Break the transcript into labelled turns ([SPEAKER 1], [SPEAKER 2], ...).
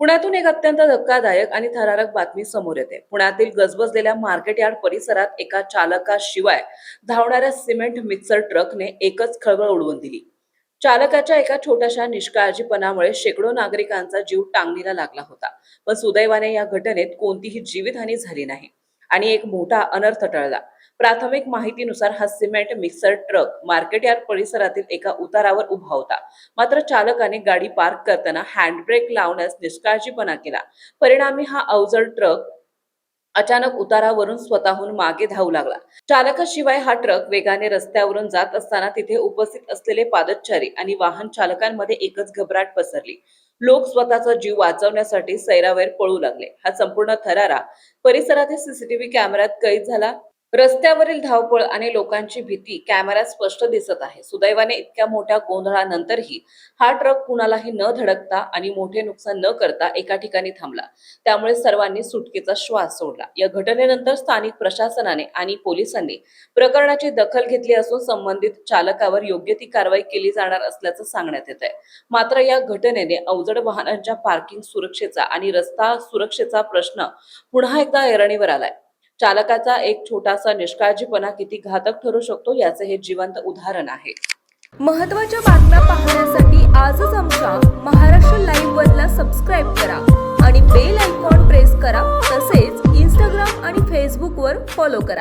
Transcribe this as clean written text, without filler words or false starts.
[SPEAKER 1] पुण्यातून एक अत्यंत धक्कादायक आणि थरारक बातमी समोर येते. पुण्यातील गजबजलेल्या मार्केट यार्ड परिसरात एका चालकाशिवाय धावणाऱ्या सिमेंट मिक्सर ट्रकने एकच खळबळ उडवून दिली. चालकाच्या एका छोट्याशा निष्काळजीपणामुळे शेकडो नागरिकांचा जीव टांगणीला लागला होता. पण सुदैवाने या घटनेत कोणतीही जीवितहानी झाली नाही आणि एक मोठा अनर्थ टळला. प्राथमिक माहितीनुसार हा cement mixer truck market yard परिसरातील एका उतारावर उभा होता. मात्र चालकाने गाडी पार्क करताना हँडब्रेक लावण्यास निष्काळजीपणा केला. परिणामी हा अवजड ट्रक अचानक उतारावरून स्वतःहून मागे धावू लागला. चालकाशिवाय हा ट्रक वेगाने रस्त्यावरून जात असताना तिथे उपस्थित असलेले पादचारी आणि वाहन चालकांमध्ये एकच घबराट पसरली. लोक स्वतःचा जीव वाचवण्यासाठी सैरावैर पळू लागले. हा संपूर्ण थरारा परिसरातील सीसीटीव्ही कॅमेऱ्यात कैद झाला. रस्त्यावरील धावपळ आणि लोकांची भीती कॅमेऱ्यात स्पष्ट दिसत आहे. सुदैवाने इतक्या मोठ्या गोंधळानंतरही हा ट्रक कुणालाही न धडकता आणि मोठे नुकसान न करता एका ठिकाणी थांबला. त्यामुळे सर्वांनी सुटकेचा श्वास सोडला. या घटनेनंतर स्थानिक प्रशासनाने आणि पोलिसांनी प्रकरणाची दखल घेतली असून संबंधित चालकावर योग्य ती कारवाई केली जाणार असल्याचं सांगण्यात येत आहे. मात्र या घटनेने अवजड वाहनांच्या पार्किंग सुरक्षेचा आणि रस्ता सुरक्षेचा प्रश्न पुन्हा एकदा ऐरणीवर आलाय. चालकाचा एक छोटासा निष्काळजीपणा किती घातक ठरू शकतो याचे हे जिवंत उदाहरण आहे.
[SPEAKER 2] महत्त्वाच्या बातम्या पाहण्यासाठी आजच आमच्या महाराष्ट्र लाईव्ह वरला सबस्क्राईब करा आणि बेल आयकॉन प्रेस करा. तसेच इंस्टाग्राम आणि फेसबुकवर फॉलो करा.